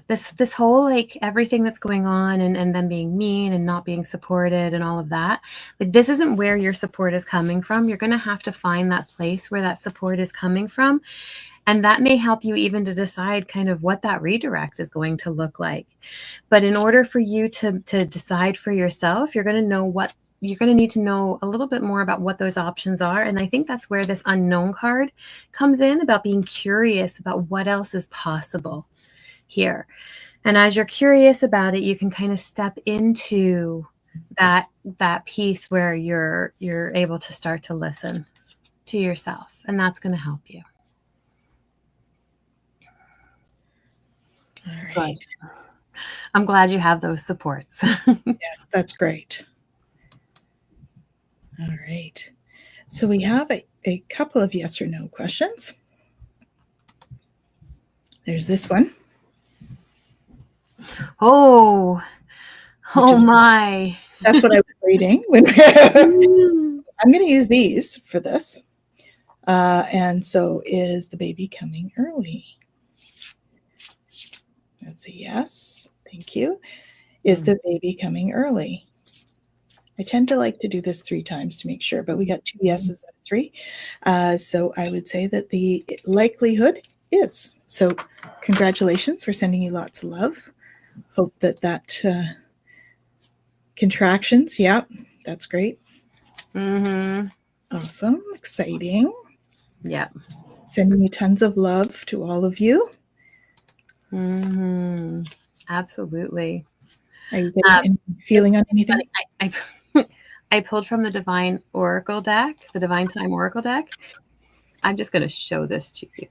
This whole like everything that's going on and them being mean and not being supported and all of that, like this isn't where your support is coming from. You're going to have to find that place where that support is coming from. And that may help you even to decide kind of what that redirect is going to look like. But in order for you to decide for yourself, you're going to need to know a little bit more about what those options are. And I think that's where this unknown card comes in, about being curious about what else is possible here. And as you're curious about it, you can kind of step into that piece where you're able to start to listen to yourself, and that's going to help you. All right. Good. I'm glad you have those supports. Yes, that's great. All right. So we have a couple of yes or no questions. There's this one. Oh my. That's what I was reading. I'm going to use these for this. And so, is the baby coming early? That's a yes. Thank you. Is the baby coming early? I tend to like to do this 3 times to make sure, but we got 2 yeses out of 3. So I would say that the likelihood is. So congratulations. We're sending you lots of love. Hope that contractions. Yeah, that's great. Awesome. Exciting. Yeah. Sending you tons of love to all of you. Absolutely. Are you getting any feeling on anything? I pulled from the Divine Oracle deck, the Divine Time Oracle deck. I'm just going to show this to you.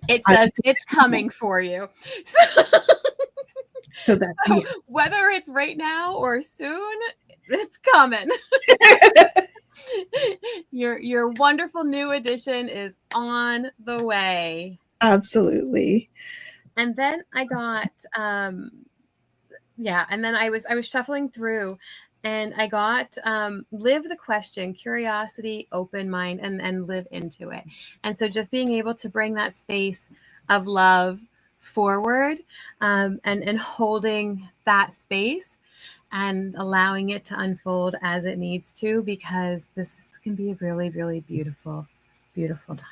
It says it's coming for you. So that yes. Whether it's right now or soon, it's coming. Your wonderful new edition is on the way. Absolutely. And then I got and then I was shuffling through, and I got live the question, curiosity, open mind, and live into it. And so just being able to bring that space of love forward, and holding that space and allowing it to unfold as it needs to, because this can be a really, really beautiful, beautiful time.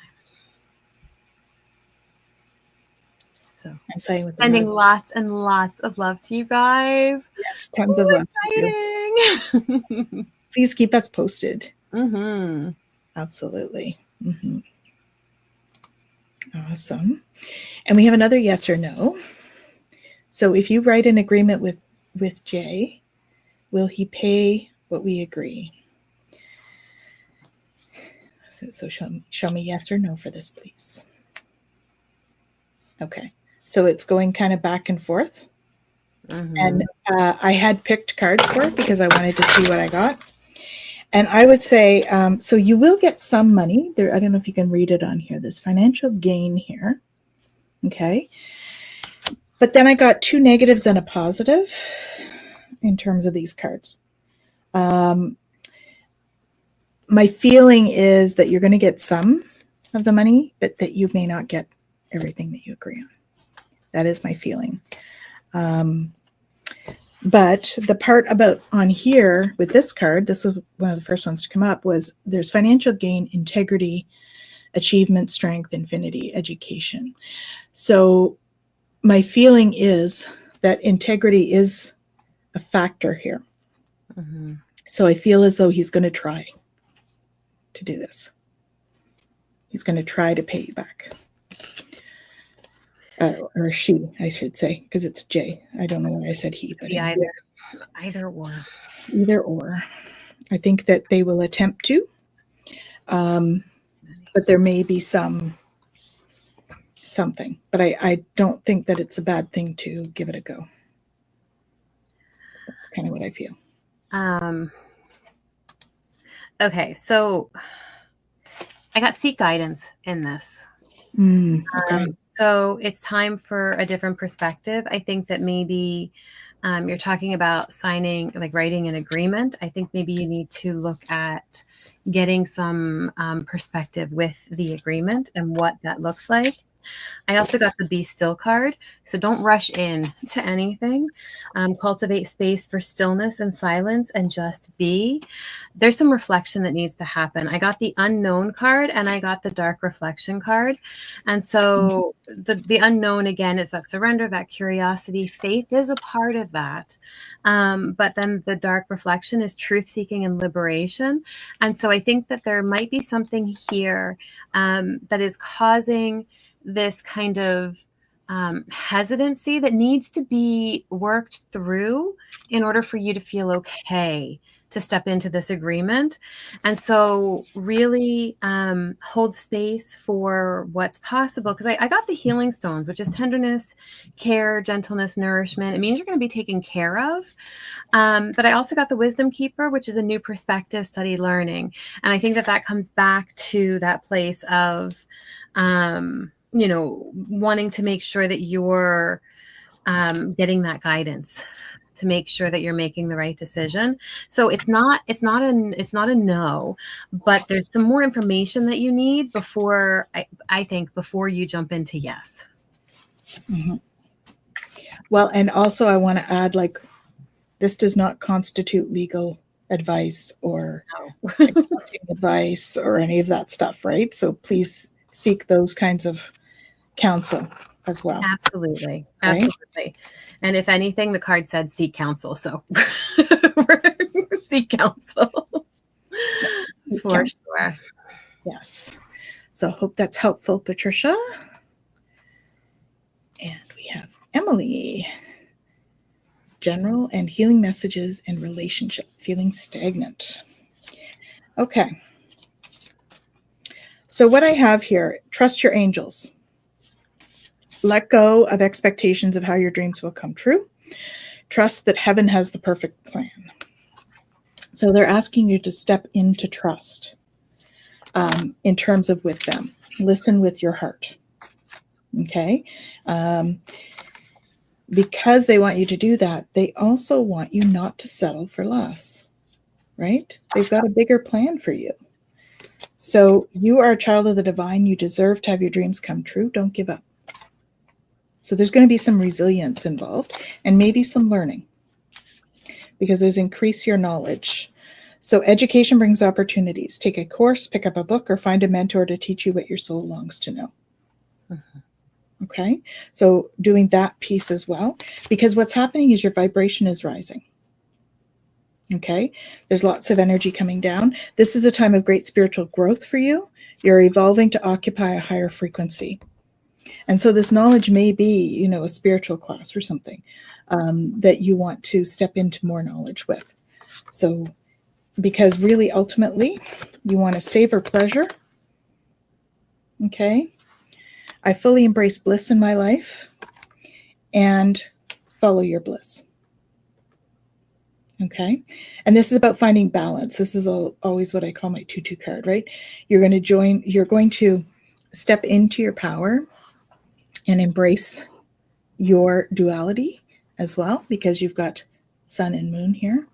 So I'm playing with sending lots and lots of love to you guys. Yes, tons of love. Exciting. Please keep us posted. Absolutely. Awesome. And we have another yes or no. So if you write an agreement with Jay, will he pay what we agree? So show me yes or no for this, please. Okay. So it's going kind of back and forth. And I had picked cards for it because I wanted to see what I got. And I would say, so you will get some money there. I don't know if you can read it on here. There's financial gain here. Okay. But then I got 2 negatives and a positive in terms of these cards. My feeling is that you're going to get some of the money, but that you may not get everything that you agree on. That is my feeling. But the part about on here with this card, this was one of the first ones to come up, was there's financial gain, integrity, achievement, strength, infinity, education. So my feeling is that integrity is a factor here. So I feel as though he's going to try to do this. He's going to try to pay you back. Or she, I should say, because it's Jay. I don't know why I said he, but yeah, either or. Either or. I think that they will attempt to, but there may be something. But I don't think that it's a bad thing to give it a go. That's kind of what I feel. Okay, so I got seek guidance in this. Okay. So it's time for a different perspective. I think that maybe you're talking about signing, like writing an agreement. I think maybe you need to look at getting some perspective with the agreement and what that looks like. I also got the Be Still card. So don't rush in to anything. Cultivate space for stillness and silence and just be. There's some reflection that needs to happen. I got the Unknown card and I got the Dark Reflection card. And so the unknown, again, is that surrender, that curiosity. Faith is a part of that. But then the Dark Reflection is truth seeking and liberation. And so I think that there might be something here that is causing this kind of hesitancy that needs to be worked through in order for you to feel okay to step into this agreement. And so really hold space for what's possible. Because I got the healing stones, which is tenderness, care, gentleness, nourishment. It means you're going to be taken care of. But I also got the wisdom keeper, which is a new perspective, study, learning. And I think that comes back to that place of, wanting to make sure that you're getting that guidance to make sure that you're making the right decision. So it's not a no, but there's some more information that you need before before you jump into yes. Mm-hmm. Well, and also I want to add, like, this does not constitute legal advice or advice or any of that stuff, right? So please seek those kinds of counsel as well. Absolutely. Right? Absolutely. And if anything, the card said seek counsel. So seek counsel. For sure. Yes. So hope that's helpful, Patricia. And we have Emily. General and healing messages and relationship, feeling stagnant. Okay. So what I have here, trust your angels. Let go of expectations of how your dreams will come true. Trust that heaven has the perfect plan. So they're asking you to step into trust in terms of with them. Listen with your heart. Okay. Because they want you to do that, they also want you not to settle for less, right? They've got a bigger plan for you. So you are a child of the divine. You deserve to have your dreams come true. Don't give up. So there's going to be some resilience involved and maybe some learning because there's increase your knowledge. So education brings opportunities. Take a course, pick up a book, or find a mentor to teach you what your soul longs to know. Mm-hmm. Okay, so doing that piece as well, because what's happening is your vibration is rising. Okay, there's lots of energy coming down. This is a time of great spiritual growth for you. You're evolving to occupy a higher frequency. And so this knowledge may be, a spiritual class or something that you want to step into more knowledge with. So, because really, ultimately, you want to savor pleasure. Okay. I fully embrace bliss in my life and follow your bliss. Okay. And this is about finding balance. This is always what I call my 2-2 card, right? You're going to step into your power and embrace your duality as well, because you've got sun and moon here.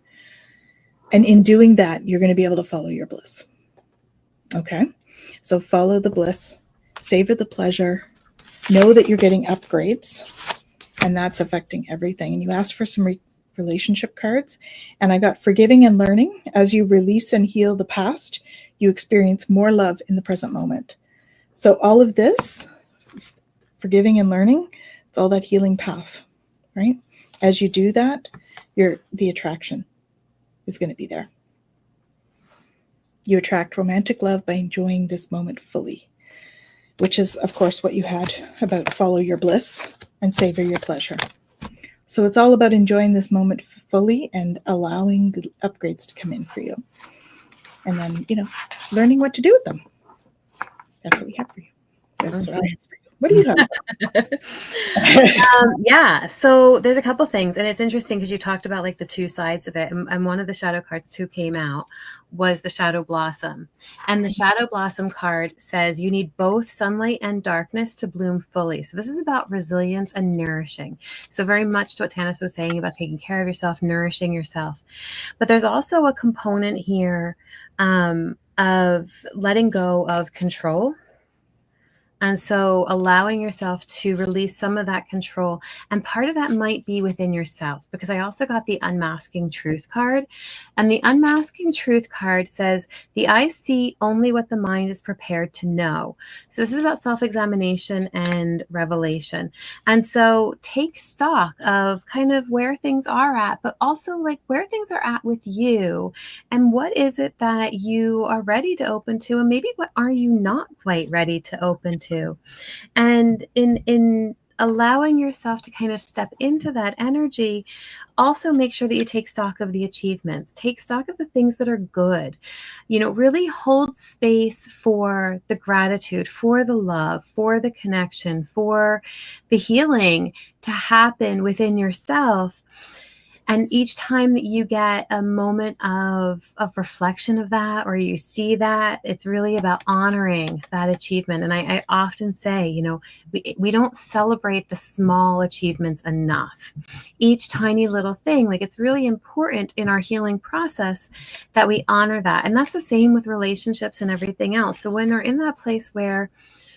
And in doing that, you're going to be able to follow your bliss. Okay. So follow the bliss. Savor the pleasure. Know that you're getting upgrades, and that's affecting everything. And you asked for some relationship cards, and I got forgiving and learning. As you release and heal the past, you experience more love in the present moment. So all of this, forgiving and learning, it's all that healing path, right? As you do that, the attraction is going to be there. You attract romantic love by enjoying this moment fully, which is, of course, what you had about follow your bliss and savor your pleasure. So it's all about enjoying this moment fully and allowing the upgrades to come in for you. And then, learning what to do with them. That's what we have for you. That's what I have for you. What do you have? Yeah. So there's a couple things, and it's interesting because you talked about like the two sides of it. And one of the shadow cards too came out was the shadow blossom. And the shadow blossom card says you need both sunlight and darkness to bloom fully. So this is about resilience and nourishing. So very much to what Tanys was saying about taking care of yourself, nourishing yourself. But there's also a component here of letting go of control. And so allowing yourself to release some of that control. And part of that might be within yourself, because I also got the unmasking truth card. And the unmasking truth card says, the eyes see only what the mind is prepared to know. So this is about self-examination and revelation. And so take stock of kind of where things are at, but also like where things are at with you. And what is it that you are ready to open to? And maybe what are you not quite ready to open to? And in allowing yourself to kind of step into that energy. Also make sure that you take stock of the achievements, take stock of the things that are good, really hold space for the gratitude, for the love, for the connection, for the healing to happen within yourself. And each time that you get a moment of reflection of that, or you see that, it's really about honoring that achievement. And I often say, we don't celebrate the small achievements enough. Each tiny little thing, like, it's really important in our healing process that we honor that. And that's the same with relationships and everything else. So when they're in that place where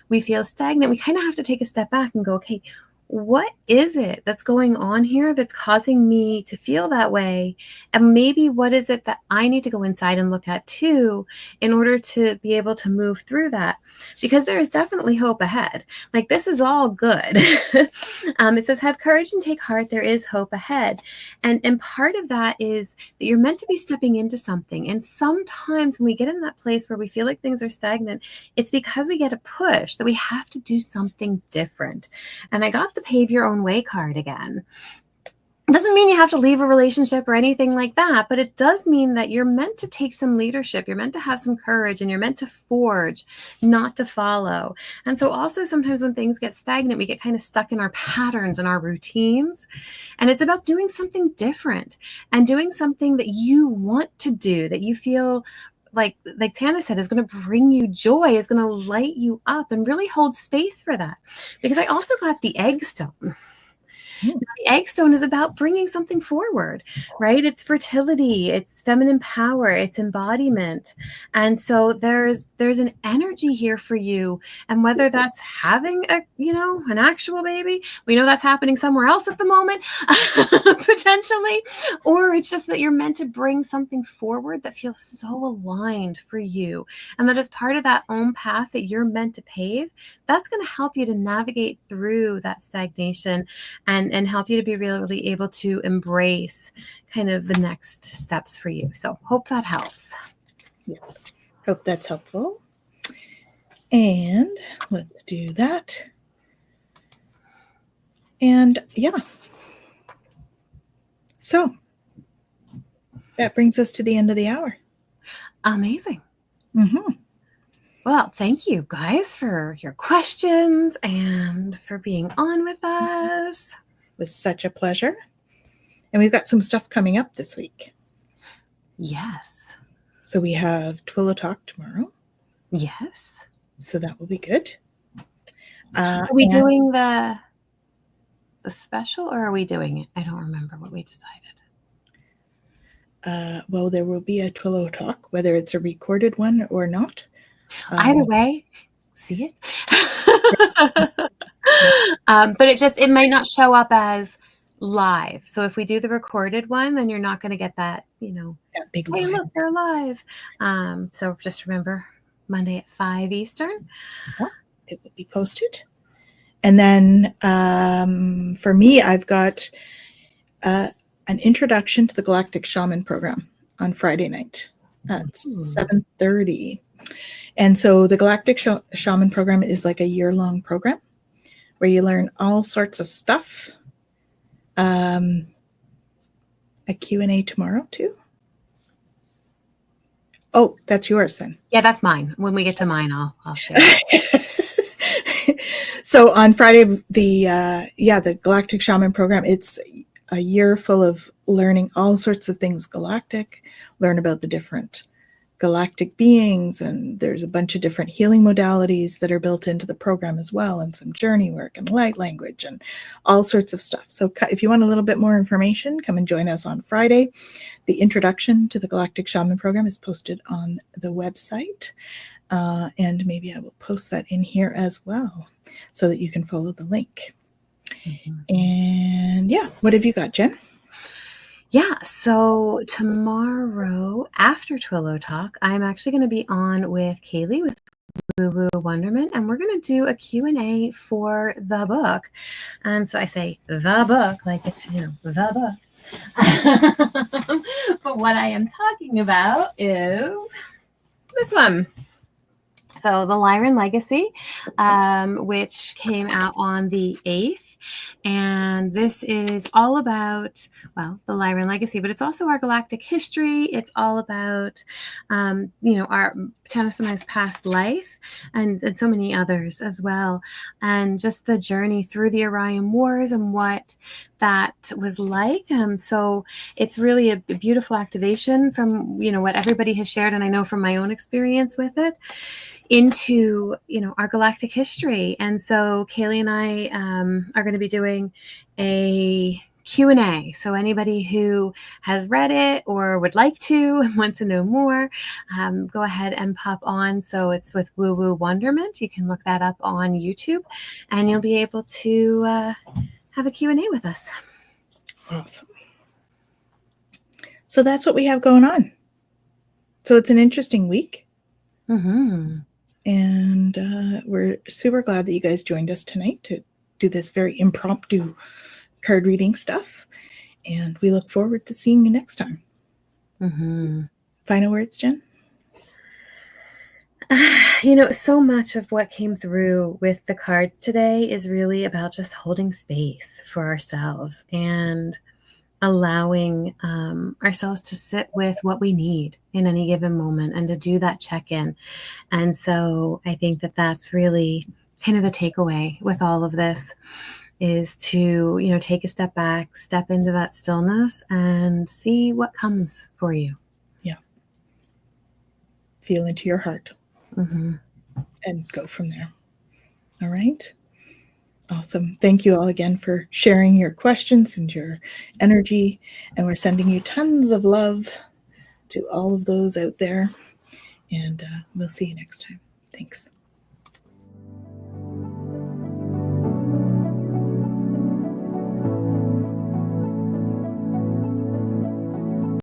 we feel stagnant, we kind of have to take a step back and go, okay, what is it that's going on here that's causing me to feel that way? And maybe what is it that I need to go inside and look at too, in order to be able to move through that? Because there is definitely hope ahead. Like, this is all good. It says, have courage and take heart. There is hope ahead. And part of that is that you're meant to be stepping into something. And sometimes when we get in that place where we feel like things are stagnant, it's because we get a push that we have to do something different. And I got the Pave Your Own Way card again. It doesn't mean you have to leave a relationship or anything like that, but it does mean that you're meant to take some leadership. You're meant to have some courage, and you're meant to forge, not to follow. And so also sometimes when things get stagnant, we get kind of stuck in our patterns and our routines. And it's about doing something different and doing something that you want to do, that you feel like Tanys said, is going to bring you joy, is going to light you up, and really hold space for that. Because I also got the egg stone. Now, the egg stone is about bringing something forward, right? It's fertility, it's feminine power, it's embodiment. And so there's an energy here for you. And whether that's having an actual baby, we know that's happening somewhere else at the moment, potentially, or it's just that you're meant to bring something forward that feels so aligned for you. And that is part of that own path that you're meant to pave. That's going to help you to navigate through that stagnation and help you to be really able to embrace kind of the next steps for you. So hope that helps. Yeah, hope that's helpful. And let's do that. And yeah. So that brings us to the end of the hour. Amazing. Mm-hmm. Well, thank you guys for your questions and for being on with us. It was such a pleasure. And we've got some stuff coming up this week. Yes. So we have Twillo Talk tomorrow. Yes. So that will be good. Are we doing the special, or are we doing it? I don't remember what we decided. Well, there will be a Twillo Talk, whether it's a recorded one or not. Either way, see it. But it might not show up as live. So if we do the recorded one, then you're not going to get that, that big hey, live. look, they're live. So just remember, Monday at 5 Eastern. Yeah, it will be posted. And then for me, I've got an introduction to the Galactic Shaman program on Friday night at 7:30. And so the Galactic Shaman program is like a year-long program where you learn all sorts of stuff. A Q&A tomorrow too. Oh, that's yours then. Yeah, that's mine. When we get to mine, I'll share. So on Friday, the Galactic Shaman program, it's a year full of learning all sorts of things galactic, learn about the different galactic beings, and there's a bunch of different healing modalities that are built into the program as well, and some journey work and light language and all sorts of stuff. So if you want a little bit more information, come and join us on Friday. The introduction to the Galactic Shaman program is posted on the website, and maybe I will post that in here as well so that you can follow the link. Mm-hmm. And yeah, what have you got, Jen? Yeah, so tomorrow after Twillo Talk, I'm actually going to be on with Kaylee with Woo Woo Wonderment, and we're going to do a Q&A for the book. And so I say the book, like it's, the book. But what I am talking about is this one. So the Lyran Legacy, which came out on the 8th. And this is all about, well, the Lyran legacy, but it's also our galactic history. It's all about, our Tanys and I's past life and so many others as well. And just the journey through the Orion Wars and what that was like. So it's really a beautiful activation from, what everybody has shared. And I know from my own experience with it, into our galactic history. And so Kaylee and I are going to be doing a Q&A. So anybody who has read it or would like to and wants to know more, go ahead and pop on. So it's with Woo Woo Wonderment. You can look that up on YouTube and you'll be able to have a Q&A with us. Awesome. So that's what we have going on. So it's an interesting week. Mm-hmm. And we're super glad that you guys joined us tonight to do this very impromptu card reading stuff. And we look forward to seeing you next time. Mm-hmm. Final words, Jen? So much of what came through with the cards today is really about just holding space for ourselves and allowing ourselves to sit with what we need in any given moment and to do that check-in. And so I think that that's really kind of the takeaway with all of this, is to, take a step back, step into that stillness and see what comes for you. Yeah. Feel into your heart. Mm-hmm. And go from there. All right. Awesome. Thank you all again for sharing your questions and your energy. And we're sending you tons of love to all of those out there. And we'll see you next time. Thanks.